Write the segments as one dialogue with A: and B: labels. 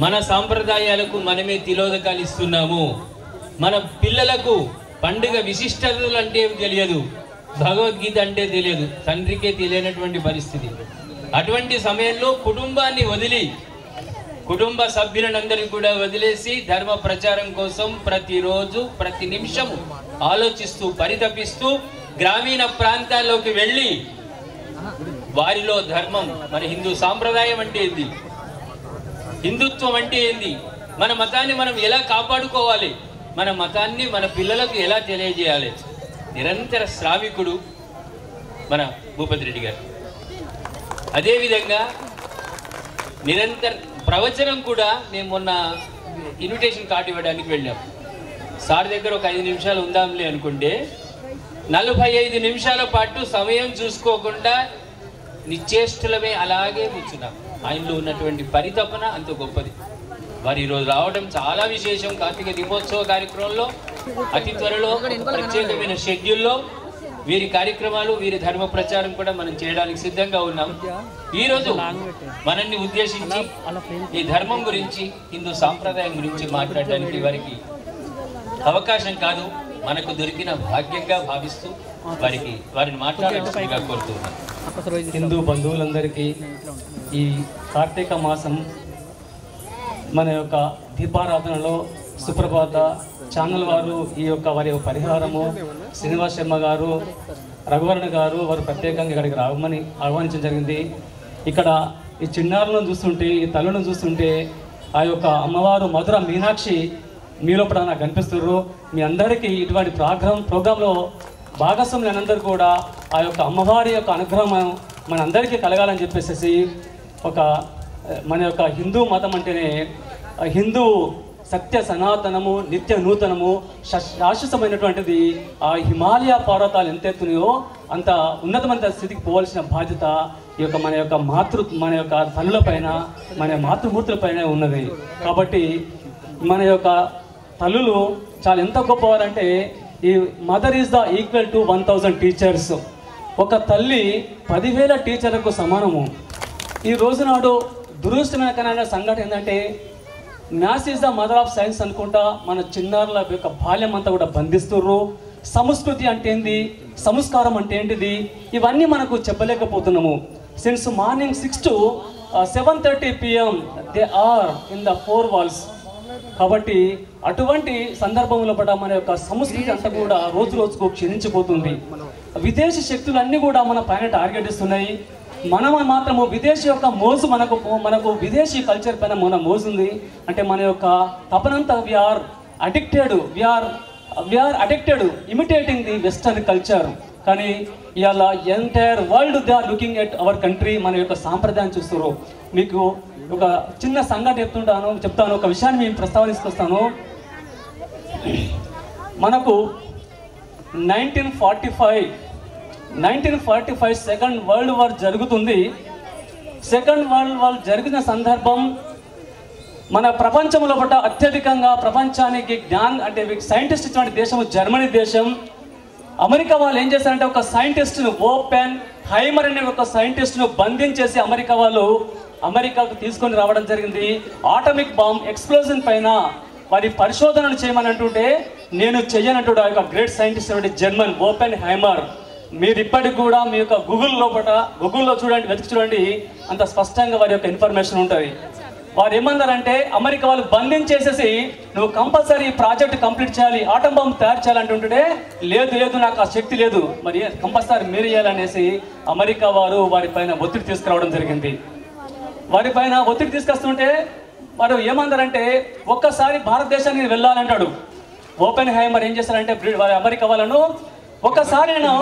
A: మన సాంప్రదాయాలకు మనమే తిలోదకాలు ఇస్తున్నాము. మన పిల్లలకు పండుగ విశిష్టతలు అంటే తెలియదు, భగవద్గీత అంటే తెలియదు, తండ్రికే తెలియనటువంటి పరిస్థితి. అటువంటి సమయంలో కుటుంబాన్ని వదిలి, కుటుంబ సభ్యులందరినీ కూడా వదిలేసి ధర్మ ప్రచారం కోసం ప్రతిరోజు ప్రతి నిమిషం ఆలోచిస్తూ పరితపిస్తూ గ్రామీణ ప్రాంతాల్లోకి వెళ్ళి వారిలో ధర్మం, మన హిందూ సాంప్రదాయం అంటే ఏంది, హిందుత్వం అంటే ఏంది, మన మతాన్ని మనం ఎలా కాపాడుకోవాలి, మన మతాన్ని మన పిల్లలకు ఎలా తెలియజేయాలి, నిరంతర శ్రామికుడు మన భూపతి రెడ్డి గారు. అదేవిధంగా నిరంతర ప్రవచనం కూడా మేము మొన్న ఇన్విటేషన్ కార్డు ఇవ్వడానికి వెళ్ళాం. సార్ దగ్గర ఒక 5 నిమిషాలు ఉందాంలే అనుకుంటే 45 నిమిషాల పాటు సమయం చూసుకోకుండా నిశ్చేష్టులమే అలాగే కూర్చున్నాం. ఆయనలో ఉన్నటువంటి పరితపన అంత గొప్పది. వారు ఈరోజు రావడం చాలా విశేషం. కార్తీక దీపోత్సవ కార్యక్రమంలో అతి త్వరలో ప్రత్యేకమైన షెడ్యూల్లో వీరి కార్యక్రమాలు, వీరి ధర్మ ప్రచారం కూడా మనం చేయడానికి సిద్ధంగా ఉన్నాం. ఈరోజు మనల్ని ఉద్దేశించి ఈ ధర్మం గురించి, హిందూ సాంప్రదాయం గురించి మాట్లాడడానికి వారికి అవకాశం కాదు, మనకు దొరికిన భాగ్యంగా భావిస్తూ వారిని మాట్లాడాల్సిందిగా కోరుతున్నాం.
B: హిందూ బంధువులందరికీ ఈ కార్తీక మాసం మన యొక్క దీపారాధనలో సుప్రభాత ఛానల్ వారు ఈ యొక్క వారి పరిహారము శ్రీనివాస్ శర్మ గారు, రఘువరణ గారు వారు ప్రత్యేకంగా ఇక్కడికి రావమని ఆహ్వానించడం జరిగింది. ఇక్కడ ఈ చిన్నారులను చూస్తుంటే, ఈ తల్లులను చూస్తుంటే ఆ యొక్క అమ్మవారు మధుర మీనాక్షి మీలో కూడా నాకు కనిపిస్తున్నారు. మీ అందరికీ ఇటువంటి ప్రోగ్రాంలో భాగస్వాములందరూ కూడా ఆ యొక్క అమ్మవారి యొక్క అనుగ్రహం మనందరికీ కలగాలని చెప్పేసి మన యొక్క హిందూ మతం అంటేనే హిందూ సత్య సనాతనము, నిత్య నూతనము, శాశ్వతమైనటువంటిది. ఆ హిమాలయ పర్వతాలు ఎంత ఎత్తున్నాయో అంత ఉన్నతమైన స్థితికి పోవాల్సిన బాధ్యత ఈ యొక్క మన యొక్క తల్లుల పైన, మన మాతృమూర్తుల పైన ఉన్నది. కాబట్టి మన యొక్క తల్లులు చాలా ఎంత గొప్పవారంటే, ఈ mother is the equal to 1000 teachers. ఒక తల్లి 10,000 టీచర్లకు సమానము. ఈ రోజునాడు దురదృష్టమైన సంఘటన ఏంటంటే, maths is the mother of science అనుకుంటా మన చిన్నారుల యొక్క బాల్యం అంతా కూడా బంధిస్తుర్రు. సంస్కృతి అంటే ఏంది, సంస్కారం అంటే ఏంటిది, ఇవన్నీ మనకు చెప్పలేకపోతున్నాము. Since morning 6 to 7:30 PM they are in the 4 walls. కాబట్టి అటువంటి సందర్భంలో పడ మన యొక్క సంస్కృతి అంతా కూడా రోజు రోజుకు క్షీణించిపోతుంది. విదేశీ శక్తులన్నీ కూడా మన పైన టార్గెట్ ఇస్తున్నాయి. మనం మాత్రము విదేశీ యొక్క మోజు మనకు విదేశీ కల్చర్ పైన మన మోజు ఉంది. అంటే మన యొక్క తపనంతా we are addicted imitating the western culture. కానీ ఇవాళ entire world they are looking at our country. మన యొక్క సాంప్రదాయం చూస్తారు. మీకు ఒక చిన్న సంఘటన చెప్తాను. ఒక విషయాన్ని మేము ప్రస్తావనిస్తాను. మనకు 1945 సెకండ్ వరల్డ్ వార్ జరుగుతుంది. సెకండ్ వరల్డ్ వార్ జరిగిన సందర్భం మన ప్రపంచంలో పట్ల అత్యధికంగా ప్రపంచానికి అంటే సైంటిస్ట్ ఇచ్చిన దేశం జర్మనీ దేశం. అమెరికా వాళ్ళు ఏం చేశారంటే, ఒక సైంటిస్ట్ను ఓపెన్ హైమర్ అనే ఒక సైంటిస్ట్ను బంధించేసి అమెరికాకు తీసుకొని రావడం జరిగింది. ఆటమిక్ బాంబ్ ఎక్స్ప్లోజన్ పైన వారి పరిశోధనలు చేయమని అంటుంటే, నేను చెయ్యనంటుడు ఆ యొక్క గ్రేట్ సైంటిస్ట్ జర్మన్ ఓపెన్ హైమర్. మీరు ఇప్పటికి కూడా మీ యొక్క గూగుల్లో వెతికి చూడండి, అంత స్పష్టంగా వారి యొక్క ఇన్ఫర్మేషన్ ఉంటుంది. వారు ఏమన్నారంటే, అమెరికా వాళ్ళు బంధించేసేసి నువ్వు కంపల్సరీ ఈ ప్రాజెక్ట్ కంప్లీట్ చేయాలి, ఆటం బాంబు తయారు చేయాలంటుంటే, లేదు నాకు ఆ శక్తి లేదు, మరి కంపల్సరీ మీరు చేయాలనేసి అమెరికా వారు వారిపైన ఒత్తిడి తీసుకురావడం జరిగింది. వారిపైన ఒత్తిడి తీసుకొస్తుంటే వారు ఏమన్నారంటే, ఒక్కసారి భారతదేశానికి వెళ్ళాలంటాడు. ఓపెన్ హైమర్ ఏం చేస్తారంటే, అమెరికా వాళ్ళను ఒక్కసారి నేను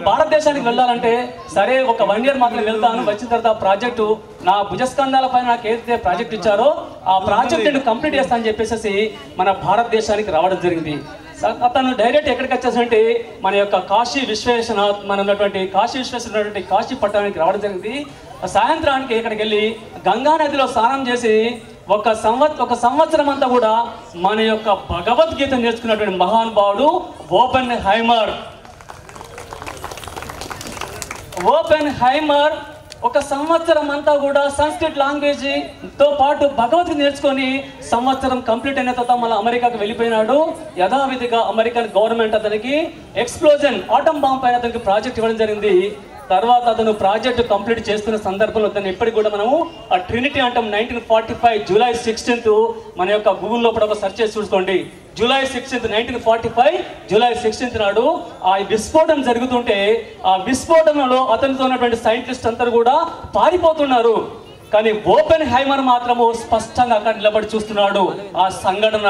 B: భారతదేశానికి వెళ్ళాలంటే, సరే ఒక 1 year మాత్రం వెళ్తాను, వచ్చిన తర్వాత ప్రాజెక్టు నా భుజస్కంధాల పైన నాకు ఏదైతే ప్రాజెక్ట్ ఇచ్చారో ఆ ప్రాజెక్ట్ నేను కంప్లీట్ చేస్తానని చెప్పేసి మన భారతదేశానికి రావడం జరిగింది. అతను డైరెక్ట్ ఎక్కడికి వచ్చేసంటే మన యొక్క కాశీ ఉన్నటువంటి కాశీ పట్టణానికి రావడం జరిగింది. సాయంత్రానికి ఇక్కడికి వెళ్ళి గంగా నదిలో స్నానం చేసి ఒక సంవత్సరం అంతా కూడా మన యొక్క భగవద్గీత నేర్చుకున్నటువంటి మహానుభావుడు ఓపెన్ హైమర్ ఒక సంవత్సరం అంతా కూడా సంస్కృత్ లాంగ్వేజ్ తో పాటు భగవద్గీత నేర్చుకొని సంవత్సరం కంప్లీట్ అయిన తర్వాత మళ్ళీ అమెరికాకు వెళ్ళిపోయినాడు. యథావిధిగా అమెరికన్ గవర్నమెంట్ అతనికి ఎక్స్ప్లోజన్ ఆటం బాంబ్ పైన అతనికి ప్రాజెక్ట్ ఇవ్వడం జరిగింది. తర్వాత అతను ప్రాజెక్ట్ కంప్లీట్ చేస్తున్న సందర్భంలో అతను ఇప్పటికి కూడా మనము ఆ ట్రినిటీ అంటాం. 1945 జూలై 16 మన యొక్క గూగుల్ లోపల ఒక సెర్చ్ చేసి చూసుకోండి. జూలై 16 1945 జూలై 16 నాడు ఆ విస్ఫోటనం జరుగుతుంటే ఆ విస్ఫోటనంలో అతనితో ఉన్నటువంటి సైంటిస్ట్ అందరూ కూడా పారిపోతున్నారు. కానీ ఓపెన్ హైమర్ మాత్రము స్పష్టంగా అక్కడ నిలబడి చూస్తున్నాడు ఆ సంఘటన.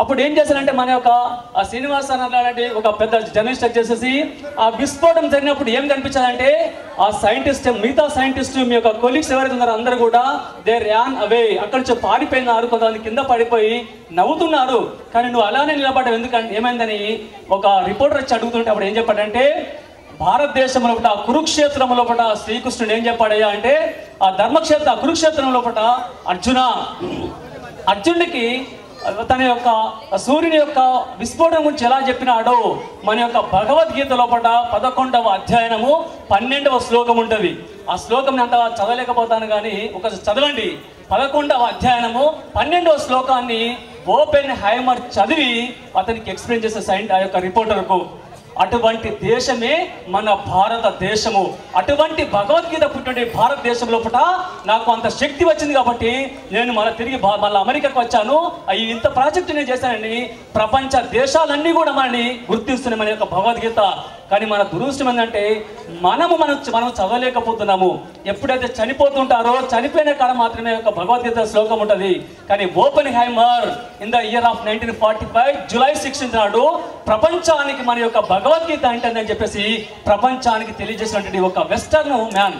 B: అప్పుడు ఏం చేశారంటే మన యొక్క ఆ శ్రీనివాస్ అన్నలాంటి ఒక పెద్ద జర్నలిస్ట్ వచ్చేసేసి ఆ విస్ఫోటనం జరిగినప్పుడు ఏం కనిపించాలంటే ఆ సైంటిస్ట్ మిగతా సైంటిస్ట్ మీ యొక్క కొలీగ్స్ ఎవరైతే ఉన్నారో అందరూ కూడా దే ర్యాన్ అవే, అక్కడి నుంచి పారిపోయినారు. కొంతమంది కింద పడిపోయి నవ్వుతున్నారు. కానీ నువ్వు అలానే నిలబడ్డావు ఎందుకంటే ఏమైందని ఒక రిపోర్టర్ వచ్చి అడుగుతుంటే అప్పుడు ఏం చెప్పాడంటే భారతదేశంలో కురుక్షేత్రంలో శ్రీకృష్ణుడు ఏం చెప్పాడయ్యా అంటే ఆ కురుక్షేత్రంలో అర్జునుడికి తన యొక్క సూర్యుని యొక్క విస్ఫోటనం గురించి ఎలా చెప్పినాడో మన యొక్క భగవద్గీత లోపల 11వ అధ్యాయము 12వ శ్లోకం ఉంటుంది. ఆ శ్లోకం అంత చదవలేకపోతాను కానీ ఒక చదవండి. 11వ అధ్యాయము 12వ శ్లోకాన్ని ఓపెన్ హైమర్ చదివి అతనికి ఎక్స్ప్లెయిన్ చేసే ఆ యొక్క రిపోర్టర్కు అటువంటి దేశమే మన భారతదేశము. అటువంటి భగవద్గీత పుట్టిన భారతదేశంలో నాకు అంత శక్తి వచ్చింది కాబట్టి నేను తిరిగి మళ్ళీ అమెరికాకు వచ్చాను. ఇంత ప్రాజెక్టు నేను చేశానని ప్రపంచ దేశాలన్నీ కూడా మనల్ని గుర్తిస్తున్నాయి మన యొక్క భగవద్గీత. కానీ మన దురదృష్టం ఏంటంటే మనం చదవలేకపోతున్నాము. ఎప్పుడైతే చనిపోతుంటారో చనిపోయిన కాడ మాత్రమే యొక్క భగవద్గీత శ్లోకం ఉంటుంది. కానీ Oppenheimer in the year of 1945 July 16 నాడు ప్రపంచానికి మన యొక్క భగవద్గీత ఏంటని చెప్పేసి ప్రపంచానికి తెలియజేసినటువంటి ఒక వెస్టర్న్ మ్యాన్.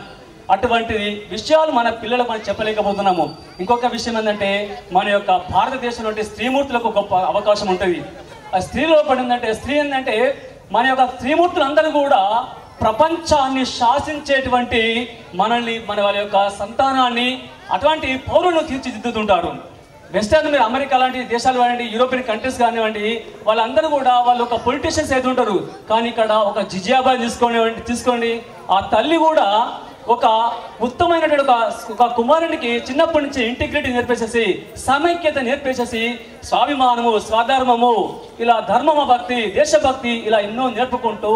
B: అటువంటి విషయాలు మన పిల్లలకు మనం చెప్పలేకపోతున్నాము. ఇంకొక విషయం ఏంటంటే మన యొక్క భారతదేశంలో స్త్రీమూర్తులకు గొప్ప అవకాశం ఉంటుంది. ఆ స్త్రీలో పడిందంటే స్త్రీ ఏంటంటే మన యొక్క స్త్రీమూర్తులందరూ కూడా ప్రపంచాన్ని శాసించేటువంటి మనల్ని మన వాళ్ళ యొక్క సంతానాన్ని అటువంటి పౌరులను తీర్చిదిద్దుతుంటారు. వెస్టర్న్ మీరు అమెరికా లాంటి దేశాలు కానివ్వండి, యూరోపియన్ కంట్రీస్ కానివ్వండి, వాళ్ళందరూ కూడా వాళ్ళు ఒక పొలిటీషియన్స్ అయితే ఉంటారు. కానీ ఇక్కడ ఒక జిజియాబాయ్ తీసుకోండి, ఆ తల్లి కూడా ఒక ఉత్తమమైనటువంటి ఒక కుమారునికి చిన్నప్పటి నుంచి ఇంటిగ్రిటీ నేర్పేసేసి సమైక్యత నేర్పేసేసి స్వాభిమానము స్వధర్మము ఇలా ధర్మమ భక్తి దేశభక్తి ఇలా ఎన్నో నేర్పుకుంటూ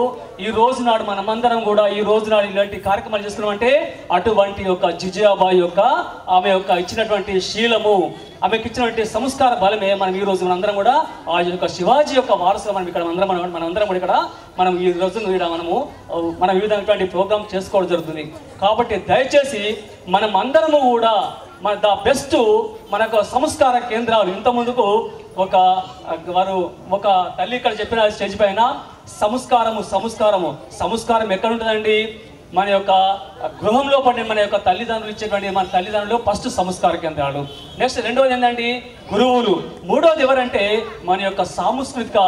B: ఈ రోజు నాడు మనమందరం కూడా ఈ రోజు నాడు ఇలాంటి కార్యక్రమాలు చేస్తున్నామంటే అటువంటి ఒక జిజియాబాయి యొక్క ఆమె యొక్క ఇచ్చినటువంటి శీలము ఆమెకి ఇచ్చినటువంటి సంస్కార బలమే మనం ఈ రోజు మనందరం కూడా ఆ యొక్క శివాజీ యొక్క వారసులు మనం ఇక్కడ మనందరం కూడా ఇక్కడ మనం ఈ రోజు మనం వివిధమైనటువంటి ప్రోగ్రామ్ చేసుకోవడం జరుగుతుంది. కాబట్టి దయచేసి మనం అందరము కూడా మన ద బెస్ట్ మనకు సంస్కార కేంద్రాలు ఇంత ముందుకు ఒక తల్లి ఇక్కడ చెప్పిన స్టేజ్ పైన సంస్కారం ఎక్కడ ఉంటుందండి? మన యొక్క గృహంలో పడిన మన యొక్క తల్లిదండ్రులు ఇచ్చేటువంటి మన తల్లిదండ్రులు ఫస్ట్ సంస్కార కేంద్రాలు. నెక్స్ట్ రెండవది ఏంటంటే గురువులు. మూడవది ఎవరంటే మన యొక్క సాంస్కృతిక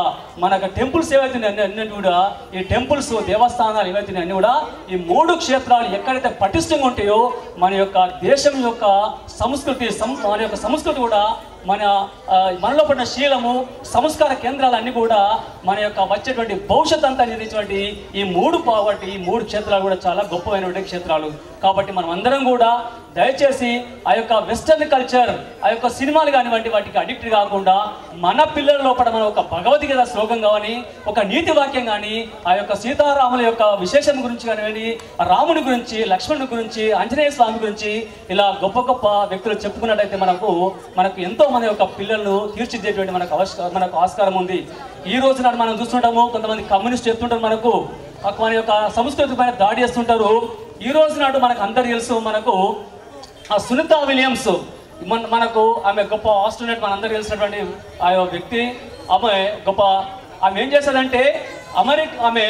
B: మన యొక్క టెంపుల్స్ ఏవైతే అన్ని కూడా ఈ టెంపుల్స్ దేవస్థానాలు ఏవైతే అన్ని కూడా ఈ 3 క్షేత్రాలు ఎక్కడైతే పటిష్టంగా ఉంటాయో మన యొక్క దేశం యొక్క సంస్కృతి కూడా మనలో పడిన శీలము సంస్కార కేంద్రాలన్నీ కూడా మన యొక్క వచ్చేటువంటి భవిష్యత్ అంతా నిర్మించినటువంటి ఈ 3 క్షేత్రాలు కూడా చాలా గొప్పమైనటువంటి క్షేత్రాలు. కాబట్టి మనం అందరం కూడా దయచేసి ఆ యొక్క వెస్టర్న్ కల్చర్ ఆ యొక్క సినిమాలు కానివ్వండి వాటికి అడిక్ట్ కాకుండా మన పిల్లల లోపల మనం ఒక భగవద్గీత శ్లోకం కానీ ఒక నీతి వాక్యం కానీ ఆ యొక్క సీతారాముల యొక్క విశేషం గురించి కానివ్వండి రాముని గురించి లక్ష్మణుని గురించి ఆంజనేయ స్వామి గురించి ఇలా గొప్ప వ్యక్తులు చెప్పుకున్నట్టయితే మనకు ఎంతో మన యొక్క పిల్లలను తీర్చిదిద్దేటువంటి మనకు ఆస్కారం ఉంది. ఈ రోజు నాడు మనం చూస్తుంటాము కొంతమంది కమ్యూనిస్ట్ చెప్తుంటారు మనకు మన యొక్క సంస్కృతి పైన దాడి చేస్తుంటారు. ఈ రోజు నాడు మనకు అందరు తెలుసు మనకు సునీతా విలియమ్స్ మనకు ఆమె గొప్ప ఆస్ట్రోనట్ మనందరూ తెలిసినటువంటి ఆ వ్యక్తి. ఆమె ఏం చేస్తుందంటే ఆమె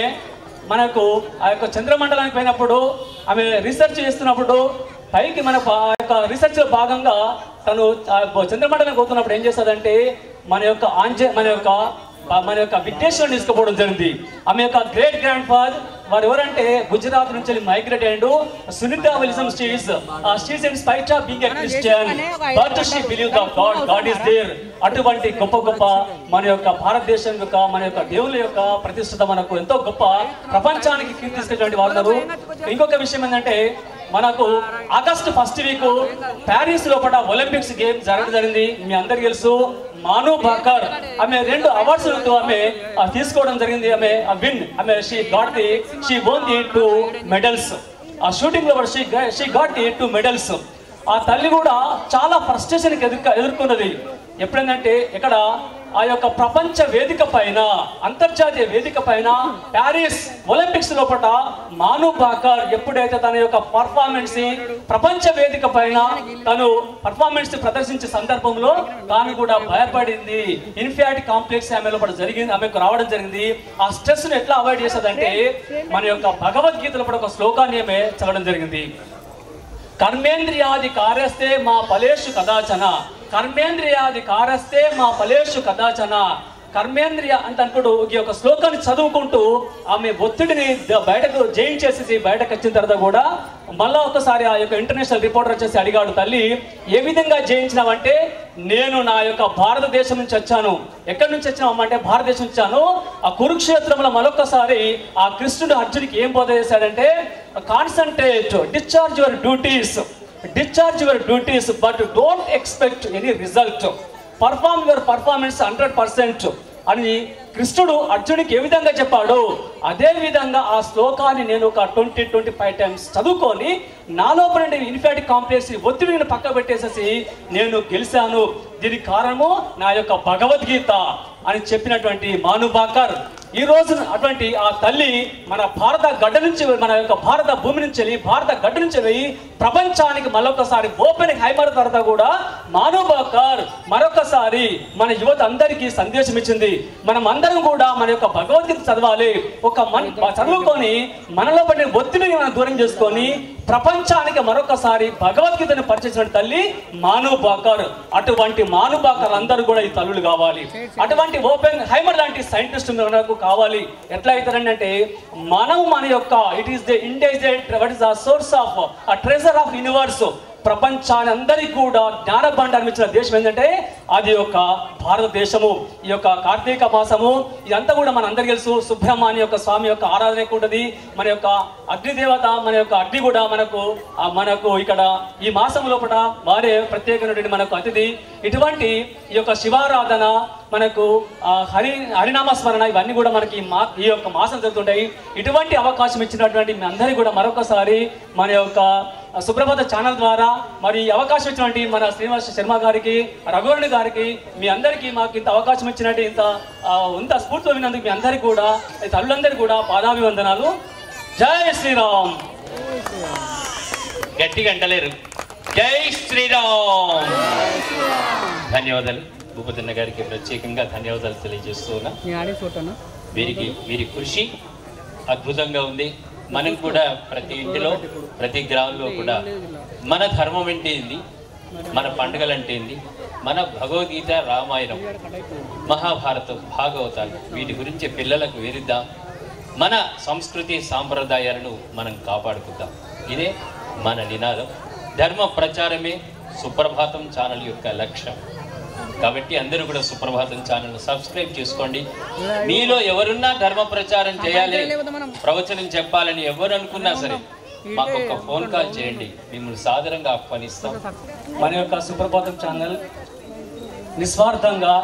B: మనకు ఆ యొక్క చంద్రమండలానికి పోయినప్పుడు ఆమె రీసెర్చ్ చేస్తున్నప్పుడు పైకి మనకు ఆ యొక్క రీసెర్చ్లో భాగంగా తను చంద్రమండలానికి పోతున్నప్పుడు ఏం చేస్తుందంటే మన యొక్క విఘ్నేశ్వరుని తీసుకుపోవడం జరిగింది. ఆమె యొక్క గ్రేట్ గ్రాండ్ ఫాదర్ వారు ఎవరంటే గుజరాత్ నుంచి మైగ్రేట్ అయ్యాడు. Sunita Williams she's in spite of being a Christian but she believe the god is there. అటువంటి గొప్ప మన యొక్క భారతదేశం యొక్క మన యొక్క దేవుళ్ళ యొక్క ప్రతిష్ఠత మనకు ఎంతో గొప్ప ప్రపంచానికి కీర్తిస్తున్నటువంటి వారు. ఇంకొక విషయం ఏంటంటే మనకు ఆగస్టు 1st వీక్ ప్యారిస్ లోపల ఒలింపిక్స్ గేమ్ జరగడం జరిగింది. మీ అందరికీ తెలుసు మాను భాకర్ ఆమె 2 అవార్డ్స్ ఆమె తీసుకోవడం జరిగింది. ఆమె షీ వోన్ ది 2 మెడల్స్. ఆ షూటింగ్ లో షీ గాట్ ది 2 మెడల్స్. ఆ తల్లి కూడా చాలా ఫ్రస్ట్రేషన్ ఎదుర్కొన్నది. ఎప్పుడైందంటే ఇక్కడ ఆ యొక్క ప్రపంచ వేదిక పైన, అంతర్జాతీయ వేదిక పైన ప్యారిస్ ఒలింపిక్స్ లోపల మాను భాకర్ ఎప్పుడైతే తన యొక్క పర్ఫార్మెన్స్ ప్రపంచ వేదిక పైన తను పర్ఫార్మెన్స్ ప్రదర్శించే సందర్భంలో తాను కూడా భయపడింది. ఇన్ఫియారిటీ కాంప్లెక్స్ ఆమె లోపల ఆమెకు రావడం జరిగింది. ఆ స్ట్రెస్ ను ఎట్లా అవాయిడ్ చేసేదంటే మన యొక్క భగవద్గీత లోపల ఒక శ్లోకాన్ని ఆమె చదవడం జరిగింది. కర్మేంద్రియాది కార్యస్తే మా ఫలేషు కదాచన, కర్మేంద్రియాది కార్యస్తే మా ఫలేషు కదాచన. కర్మేంద్రియ అంటప్పుడు ఈ యొక్క శ్లోకాన్ని చదువుకుంటూ ఆమె ఒత్తిడిని బయటకు జయించేసి బయటకు వచ్చిన తర్వాత కూడా మళ్ళా ఒకసారి ఆ యొక్క ఇంటర్నేషనల్ రిపోర్టర్ వచ్చేసి అడిగాడు, తల్లి ఏ విధంగా జయించినావంటే నేను నా యొక్క భారతదేశం నుంచి వచ్చాను. ఎక్కడి నుంచి వచ్చినామంటే భారతదేశం వచ్చాను. ఆ కురుక్షేత్రంలో మరొకసారి ఆ కృష్ణుడు అర్జునికి ఏం బోధ చేశాడంటే concentrate, discharge your duties but don't expect any result, perform your performance 100% అని కృష్ణుడు అర్జునికి ఏ విధంగా చెప్పాడు అదే విధంగా ఆ శ్లోకాన్ని నేను ఒక 20-25 టైమ్స్ చదువుకొని నాలోపల ఇన్ఫియారిటీ కాంప్లెక్స్ ఒత్తిడిని పక్క పెట్టేసేసి నేను గెలిచాను. దీనికి కారణము నా యొక్క భగవద్గీత అని చెప్పినటువంటి మాను భాకర్ ఈ రోజు అటువంటి ఆ తల్లి మన భారత గడ్డ నుంచి, మన యొక్క భారత భూమి నుంచి వెళ్ళి, భారత గడ్డ నుంచి వెళ్ళి ప్రపంచానికి మరొకసారి ఓపెన్ హైమర్ తర్వాత కూడా మాను భాకర్ మరొకసారి మన యువత అందరికీ సందేశం ఇచ్చింది. మనం అందరం కూడా మన యొక్క భగవద్గీత చదవాలి. చదువుకొని మనలో పడిన ఒత్తిడిని మనం దూరం చేసుకొని ప్రపంచానికి మరొకసారి భగవద్గీతను పరిచయించిన తల్లి మాను భాకర్. అటువంటి మాను భాకర్ అందరూ కూడా ఈ తల్లులు కావాలి. అటువంటి ఓపెన్ హైమర్ లాంటి సైంటిస్ట్ మనకు కావాలి. ఎట్లా అవుతారండి అంటే మనం మన యొక్క it is the India what is the source of treasure of universe. ప్రపంచాన్ని అందరికీ కూడా జ్ఞాన భండారం ఇచ్చిన దేశం ఏంటంటే అది యొక్క భారతదేశము. ఈ యొక్క కార్తీక మాసము ఇదంతా కూడా మన అందరికీ తెలుసు. సుబ్రహ్మణ్య యొక్క స్వామి యొక్క ఆరాధన ఎక్కువ ఉంటుంది. మన యొక్క అగ్నిదేవత, మన యొక్క అగ్ని కూడా మనకు ఇక్కడ ఈ మాసం లోపల వారే ప్రత్యేకమైనటువంటి మనకు అతిథి. ఇటువంటి ఈ యొక్క శివారాధన, మనకు హరినామ స్మరణ ఇవన్నీ కూడా మనకి ఈ యొక్క మాసం జరుగుతుంటాయి. ఇటువంటి అవకాశం ఇచ్చినటువంటి మీ అందరికీ కూడా మరొకసారి మన యొక్క సుప్రభాత ఛానల్ ద్వారా మరి అవకాశం ఇచ్చినటువంటి మన శ్రీనివాస శర్మ గారికి, రఘువరణి గారికి, మీ అందరికీ మాకు ఇంత అవకాశం ఇచ్చినట్టు ఇంత స్ఫూర్తితో విన్నందుకు మీ అందరికీ కూడా, తల్లులందరికీ కూడా పాదాభివందనాలు. జై శ్రీరామ్.
A: గట్టిగా అంటలేరు జై శ్రీరామ్. ధన్యవాదాలు. భూపతన్న గారికి ప్రత్యేకంగా ధన్యవాదాలు తెలియజేస్తున్నా. వీరి కృషి అద్భుతంగా ఉంది. మనం కూడా ప్రతి ఇంటిలో, ప్రతి గ్రామంలో కూడా మన ధర్మం అంటే ఏంది, మన పండుగలు అంటే ఏంది, మన భగవద్గీత, రామాయణం, మహాభారతం, భాగవతాలు వీటి గురించి పిల్లలకు వివరిద్దాం. మన సంస్కృతి సాంప్రదాయాలను మనం కాపాడుకుందాం. ఇదే మన నినాదం. ధర్మ ప్రచారమే సుప్రభాతం ఛానల్ యొక్క లక్ష్యం. కాబట్టి అందరూ కూడా సుప్రభాతం ఛానల్ సబ్స్క్రైబ్ చేసుకోండి. మీలో ఎవరున్నా ధర్మ ప్రచారం చేయాలి, ప్రవచనం చెప్పాలని ఎవరు అనుకున్నా సరే మాకు ఒక ఫోన్ కాల్ చేయండి, మిమ్మల్ని సాదరంగా ఆహ్వానిస్తాం.
B: మన యొక్క సుప్రభాతం ఛానల్ నిస్వార్థంగా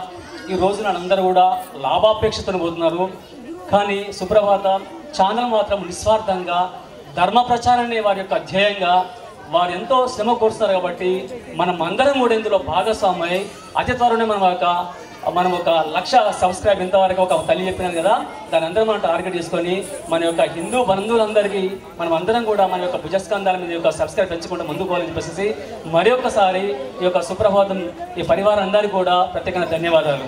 B: ఈ రోజున అందరూ కూడా లాభాపేక్షతో పోతున్నారు. కానీ సుప్రభాత ఛానల్ మాత్రం నిస్వార్థంగా ధర్మ ప్రచారాన్ని వారి యొక్క ధ్యేయంగా వారు ఎంతో శ్రమ కోరుస్తారు. కాబట్టి మనం అందరం కూడా ఇందులో భాగస్వామై అతి త్వరలోనే మనం ఒక 1,00,000 సబ్స్క్రైబ్ ఇంతవరకు ఒక తల్లి చెప్పినాను కదా, దాని అందరం మనం టార్గెట్ చేసుకొని మన యొక్క హిందూ బంధువులందరికీ మనం అందరం కూడా మన యొక్క భుజస్కంధాల మీద యొక్క సబ్స్క్రైబ్ పెంచుకుంటూ ముందుకు పోవాలని చెప్పేసి మరి ఒక్కసారి ఈ యొక్క సుప్రభాతం ఈ పరివారం అందరికీ కూడా ప్రత్యేకంగా ధన్యవాదాలు.